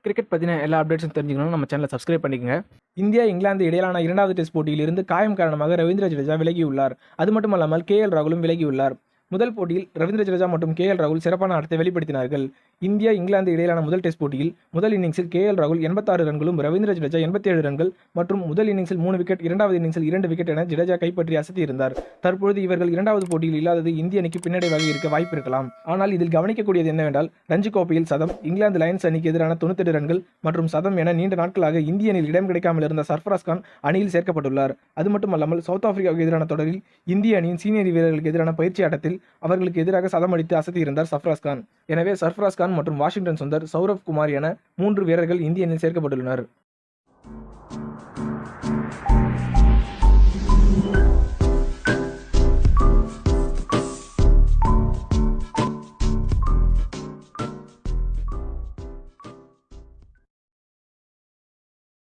Cricket பற்றின எல்லா அப்டேட்ஸும் தெரிஞ்சுக்கணும் நம்ம சேனலை சப்ஸ்கிரைப் பண்ணிக்கங்க. இந்தியா இங்கிலாந்து இடையிலான 2வது டெஸ்ட் போட்டியிலிருந்து காயம் காரணமாக ரவீந்திர ஜடேஜா விலகியுள்ளார். அது மட்டுமல்லாமல் KL ராகுலும் விலகியுள்ளார். முதல் போட்டியில் ரவீந்திர ஜடேஜா மற்றும் KL ராகுல் சிறப்பான ஆட்டத்தை வெளிப்படுத்தினார்கள். இந்தியா இங்கிலாந்து இடையிலான முதல் டெஸ்ட் போட்டியில் முதல் இன்னிங்ஸில் KL ராகுல் 86 ரன்களும் ரவீந்திர ஜடேஜா 87 ரன்கள் மற்றும் முதல் இன்னிங்ஸில் 3 விக்கெட், இரண்டாவது இன்னிங்ஸில் 2 விக்கெட் என ஜடேஜா கைப்பற்றி அசத்தியிருந்தார். தற்பொழுது இவர்கள் 2வது போட்டியில் இல்லாதது இந்திய அணிக்கு பின்னடைவாக இருக்க வாய்ப்பு இருக்கலாம். ஆனால் இதில் கவனிக்கக்கூடியது என்னவென்றால் ரஞ்சி கோப்பையில் சதம், இங்கிலாந்து லயன்ஸ் அணிக்கு எதிரான 98 ரன்கள் மற்றும் சதம் என நீண்ட நாட்களாக இந்திய அணியில் இடம் கிடைக்காமல் இருந்த சர்ஃபராஸ் கான் அணியில் சேர்க்கப்பட்டுள்ளார். அது மட்டுமல்லாமல் சவுத் ஆப்பிரிக்காவுக்கு எதிரான தொடரில் இந்திய அணியின் சீனியர் வீரர்களுக்கு எதிரான பயிற்சி ஆட்டத்தில் அவர்களுக்கு எதிராக சதம் அடித்து அசத்தியிருந்தார் சர்ஃபராஸ் கான். எனவே சர்ஃபராஸ் கான் மற்றும் வாஷிங்டன் சுந்தர், சௌரவ் குமார் என 3 வீரர்கள் இந்திய அணியில் சேர்க்கப்பட்டுள்ளனர்.